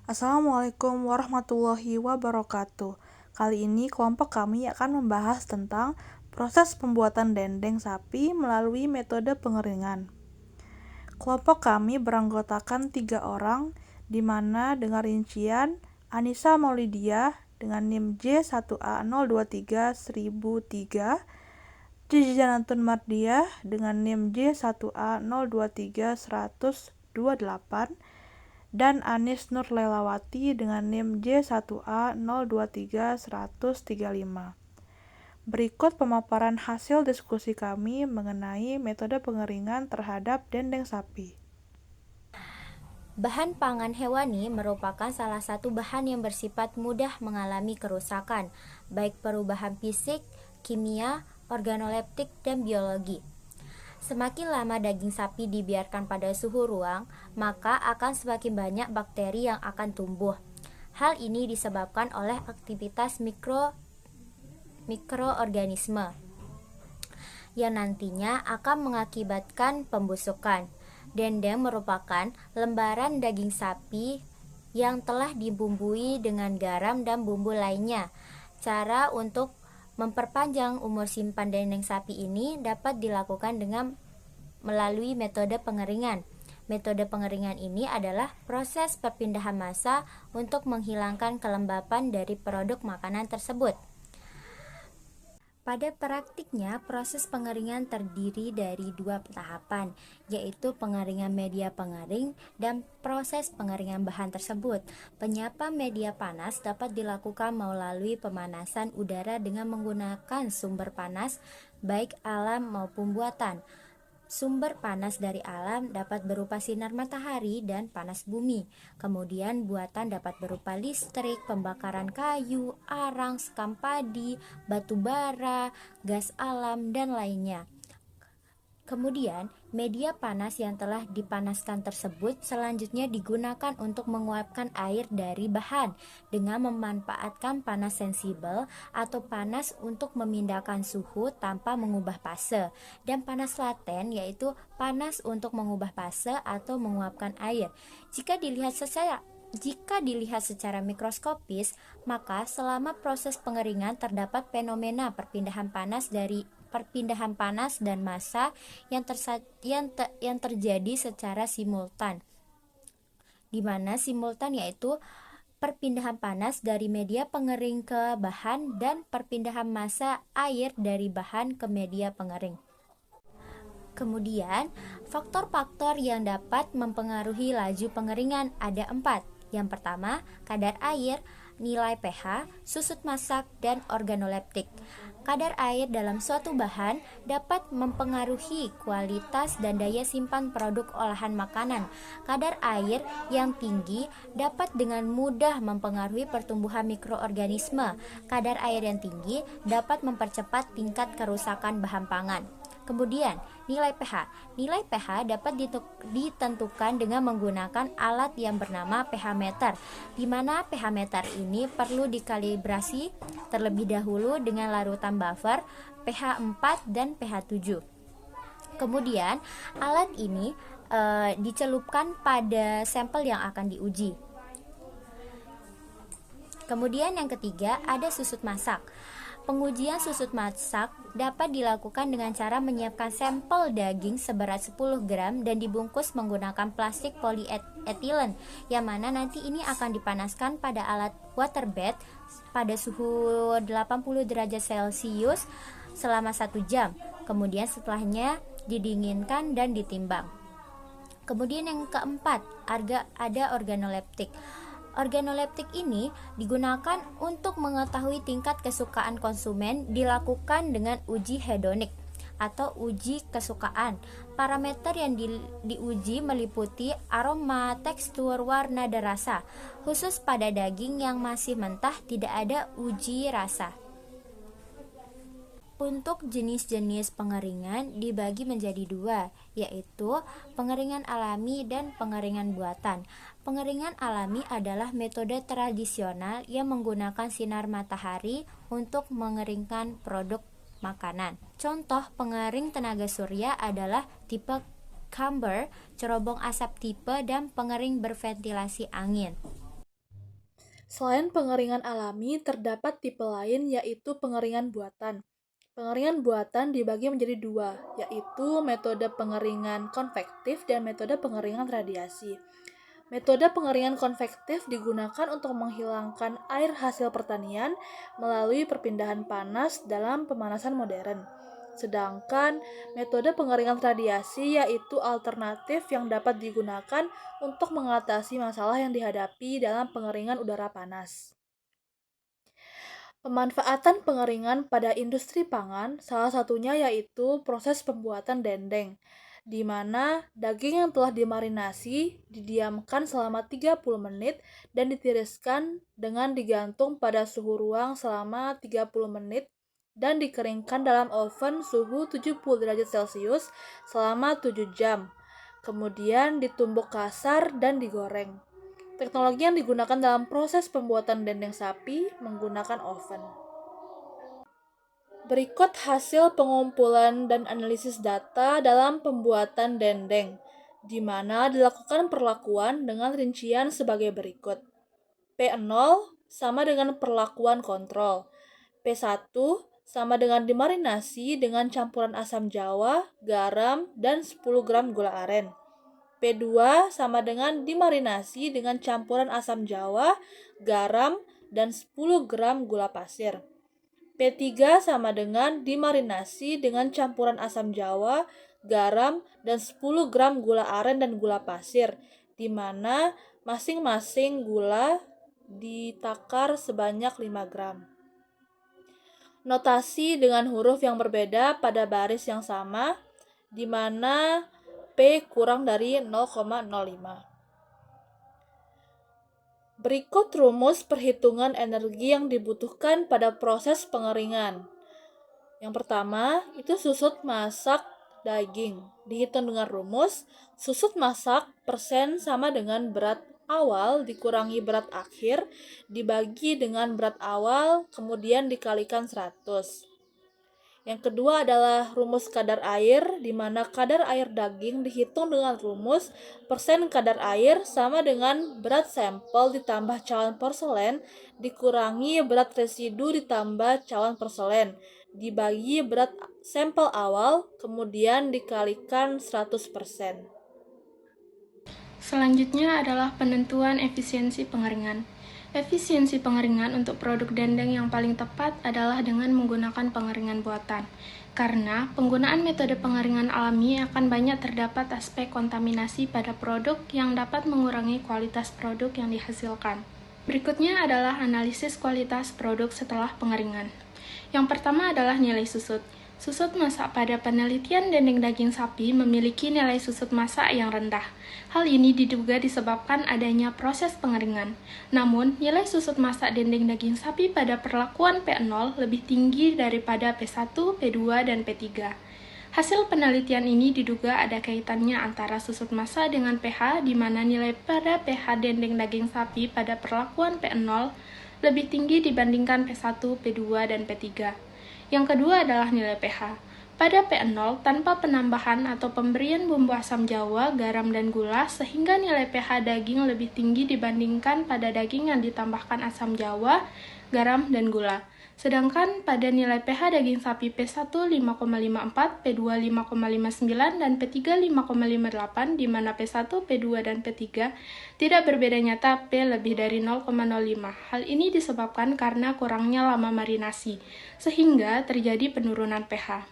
Assalamualaikum warahmatullahi wabarakatuh. Kali ini kelompok kami akan membahas tentang proses pembuatan dendeng sapi melalui metode pengeringan. Kelompok kami beranggotakan 3 orang, di mana dengan rincian Anissa Maulidiah dengan NIM J1A0231003, Cici Janatun Mardiah dengan NIM J1A0231028, dan Anis Nur Lelawati dengan NIM J1A0231035. Berikut pemaparan hasil diskusi kami mengenai metode pengeringan terhadap dendeng sapi. Bahan pangan hewani merupakan salah satu bahan yang bersifat mudah mengalami kerusakan, baik perubahan fisik, kimia, organoleptik, dan biologi. Semakin lama daging sapi dibiarkan pada suhu ruang, maka akan semakin banyak bakteri yang akan tumbuh. Hal ini disebabkan oleh aktivitas mikroorganisme yang nantinya akan mengakibatkan pembusukan. Dendeng merupakan lembaran daging sapi yang telah dibumbui dengan garam dan bumbu lainnya. Cara untuk memperpanjang umur simpan dendeng sapi ini dapat dilakukan dengan melalui metode pengeringan. Metode pengeringan ini adalah proses perpindahan massa untuk menghilangkan kelembapan dari produk makanan tersebut. Pada praktiknya, proses pengeringan terdiri dari 2 tahapan, yaitu pengeringan media pengering dan proses pengeringan bahan tersebut. Penyiapan media panas dapat dilakukan melalui pemanasan udara dengan menggunakan sumber panas, baik alam maupun buatan. Sumber panas dari alam dapat berupa sinar matahari dan panas bumi. Kemudian buatan dapat berupa listrik, pembakaran kayu, arang, sekam padi, batu bara, gas alam, dan lainnya. Kemudian, media panas yang telah dipanaskan tersebut selanjutnya digunakan untuk menguapkan air dari bahan dengan memanfaatkan panas sensibel atau panas untuk memindahkan suhu tanpa mengubah fase, dan panas laten yaitu panas untuk mengubah fase atau menguapkan air. Jika dilihat secara mikroskopis, maka selama proses pengeringan terdapat fenomena perpindahan panas dan massa yang terjadi secara simultan, di mana simultan yaitu perpindahan panas dari media pengering ke bahan dan perpindahan massa air dari bahan ke media pengering. Kemudian, faktor-faktor yang dapat mempengaruhi laju pengeringan ada 4. Yang pertama, kadar air, nilai pH, susut masak, dan organoleptik. Kadar air dalam suatu bahan dapat mempengaruhi kualitas dan daya simpan produk olahan makanan. Kadar air yang tinggi dapat dengan mudah mempengaruhi pertumbuhan mikroorganisme. Kadar air yang tinggi dapat mempercepat tingkat kerusakan bahan pangan. Kemudian, nilai pH. Nilai pH dapat ditentukan dengan menggunakan alat yang bernama pH meter, di mana pH meter ini perlu dikalibrasi terlebih dahulu dengan larutan buffer pH 4 dan pH 7. Kemudian, alat ini dicelupkan pada sampel yang akan diuji. Kemudian yang ketiga, ada susut masak. Pengujian susut masak dapat dilakukan dengan cara menyiapkan sampel daging seberat 10 gram dan dibungkus menggunakan plastik polietilen, yang mana nanti ini akan dipanaskan pada alat waterbed pada suhu 80 derajat Celcius selama 1 jam. Kemudian setelahnya didinginkan dan ditimbang. Kemudian yang keempat, ada organoleptik. Organoleptik ini digunakan untuk mengetahui tingkat kesukaan konsumen, dilakukan dengan uji hedonik atau uji kesukaan. Parameter yang diuji meliputi aroma, tekstur, warna, dan rasa. Khusus pada daging yang masih mentah tidak ada uji rasa. Untuk jenis-jenis pengeringan dibagi menjadi 2, yaitu pengeringan alami dan pengeringan buatan. Pengeringan alami adalah metode tradisional yang menggunakan sinar matahari untuk mengeringkan produk makanan. Contoh pengering tenaga surya adalah tipe Camber, cerobong asap tipe, dan pengering berventilasi angin. Selain pengeringan alami, terdapat tipe lain yaitu pengeringan buatan. Pengeringan buatan dibagi menjadi dua, yaitu metode pengeringan konvektif dan metode pengeringan radiasi. Metode pengeringan konvektif digunakan untuk menghilangkan air hasil pertanian melalui perpindahan panas dalam pemanasan modern. Sedangkan metode pengeringan radiasi yaitu alternatif yang dapat digunakan untuk mengatasi masalah yang dihadapi dalam pengeringan udara panas. Pemanfaatan pengeringan pada industri pangan salah satunya yaitu proses pembuatan dendeng, di mana daging yang telah dimarinasi didiamkan selama 30 menit dan ditiriskan dengan digantung pada suhu ruang selama 30 menit dan dikeringkan dalam oven suhu 70 derajat Celcius selama 7 jam. Kemudian ditumbuk kasar dan digoreng. Teknologi yang digunakan dalam proses pembuatan dendeng sapi menggunakan oven. Berikut hasil pengumpulan dan analisis data dalam pembuatan dendeng, di mana dilakukan perlakuan dengan rincian sebagai berikut. P0 sama dengan perlakuan kontrol. P1 sama dengan dimarinasi dengan campuran asam jawa, garam, dan 10 gram gula aren. P2 sama dengan dimarinasi dengan campuran asam jawa, garam, dan 10 gram gula pasir. P3 sama dengan dimarinasi dengan campuran asam jawa, garam, dan 10 gram gula aren dan gula pasir, di mana masing-masing gula ditakar sebanyak 5 gram. Notasi dengan huruf yang berbeda pada baris yang sama, di mana P kurang dari 0,05. Berikut rumus perhitungan energi yang dibutuhkan pada proses pengeringan. Yang pertama, itu susut masak daging. Dihitung dengan rumus, susut masak persen sama dengan berat awal dikurangi berat akhir, dibagi dengan berat awal, kemudian dikalikan 100. Yang kedua adalah rumus kadar air, di mana kadar air daging dihitung dengan rumus persen kadar air sama dengan berat sampel ditambah cawan porselen dikurangi berat residu ditambah cawan porselen dibagi berat sampel awal, kemudian dikalikan 100%. Selanjutnya adalah penentuan efisiensi pengeringan. Efisiensi pengeringan untuk produk dendeng yang paling tepat adalah dengan menggunakan pengeringan buatan. Karena penggunaan metode pengeringan alami akan banyak terdapat aspek kontaminasi pada produk yang dapat mengurangi kualitas produk yang dihasilkan. Berikutnya adalah analisis kualitas produk setelah pengeringan. Yang pertama adalah nilai susut. Susut masak pada penelitian dendeng daging sapi memiliki nilai susut masak yang rendah. Hal ini diduga disebabkan adanya proses pengeringan. Namun, nilai susut masak dendeng daging sapi pada perlakuan P0 lebih tinggi daripada P1, P2, dan P3. Hasil penelitian ini diduga ada kaitannya antara susut masak dengan pH, di mana nilai pada pH dendeng daging sapi pada perlakuan P0 lebih tinggi dibandingkan P1, P2, dan P3. Yang kedua adalah nilai pH. Pada P0 tanpa penambahan atau pemberian bumbu asam jawa, garam, dan gula, sehingga nilai pH daging lebih tinggi dibandingkan pada daging yang ditambahkan asam jawa, garam, dan gula. Sedangkan pada nilai pH daging sapi P1 5,54, P2 5,59, dan P3 5,58, di mana P1, P2, dan P3 tidak berbeda nyata P lebih dari 0,05. Hal ini disebabkan karena kurangnya lama marinasi, sehingga terjadi penurunan pH.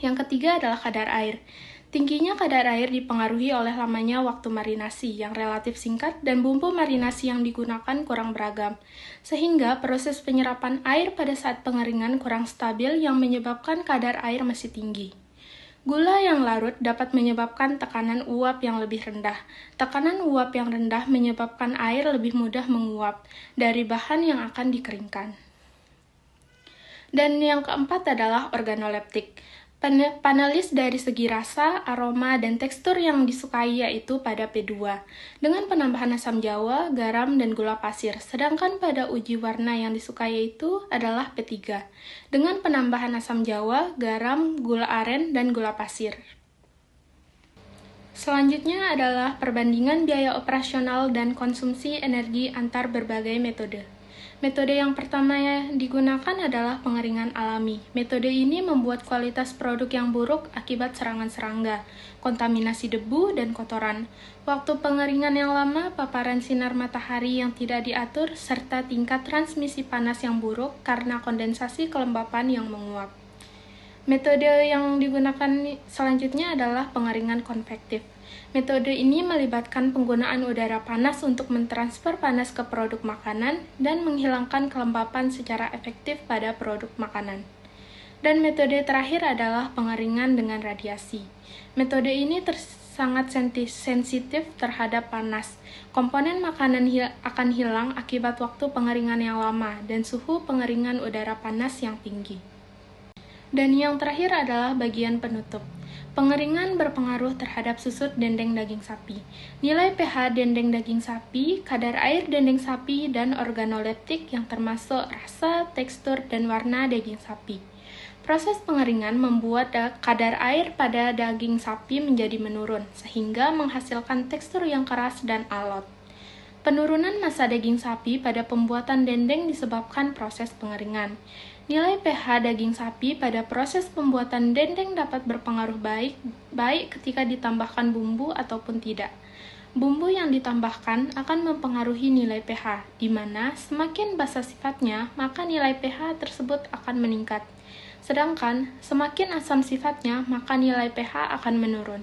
Yang ketiga adalah kadar air. Tingginya kadar air dipengaruhi oleh lamanya waktu marinasi yang relatif singkat dan bumbu marinasi yang digunakan kurang beragam, sehingga proses penyerapan air pada saat pengeringan kurang stabil yang menyebabkan kadar air masih tinggi. Gula yang larut dapat menyebabkan tekanan uap yang lebih rendah. Tekanan uap yang rendah menyebabkan air lebih mudah menguap dari bahan yang akan dikeringkan. Dan yang keempat adalah organoleptik. Panelis dari segi rasa, aroma, dan tekstur yang disukai yaitu pada P2, dengan penambahan asam jawa, garam, dan gula pasir. Sedangkan pada uji warna yang disukai yaitu adalah P3, dengan penambahan asam jawa, garam, gula aren, dan gula pasir. Selanjutnya adalah perbandingan biaya operasional dan konsumsi energi antar berbagai metode. Metode yang pertama yang digunakan adalah pengeringan alami. Metode ini membuat kualitas produk yang buruk akibat serangan serangga, kontaminasi debu, dan kotoran. Waktu pengeringan yang lama, paparan sinar matahari yang tidak diatur, serta tingkat transmisi panas yang buruk karena kondensasi kelembapan yang menguap. Metode yang digunakan selanjutnya adalah pengeringan konvektif. Metode ini melibatkan penggunaan udara panas untuk mentransfer panas ke produk makanan dan menghilangkan kelembapan secara efektif pada produk makanan. Dan metode terakhir adalah pengeringan dengan radiasi. Metode ini sangat sensitif terhadap panas. Komponen makanan akan hilang akibat waktu pengeringan yang lama dan suhu pengeringan udara panas yang tinggi. Dan yang terakhir adalah bagian penutup. Pengeringan berpengaruh terhadap susut dendeng daging sapi. Nilai pH dendeng daging sapi, kadar air dendeng sapi, dan organoleptik yang termasuk rasa, tekstur, dan warna daging sapi. Proses pengeringan membuat kadar air pada daging sapi menjadi menurun, sehingga menghasilkan tekstur yang keras dan alot. Penurunan massa daging sapi pada pembuatan dendeng disebabkan proses pengeringan. Nilai pH daging sapi pada proses pembuatan dendeng dapat berpengaruh baik ketika ditambahkan bumbu ataupun tidak. Bumbu yang ditambahkan akan mempengaruhi nilai pH, di mana semakin basa sifatnya, maka nilai pH tersebut akan meningkat. Sedangkan semakin asam sifatnya, maka nilai pH akan menurun.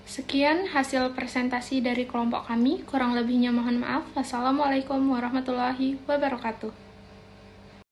Sekian hasil presentasi dari kelompok kami, kurang lebihnya mohon maaf. Wassalamualaikum warahmatullahi wabarakatuh.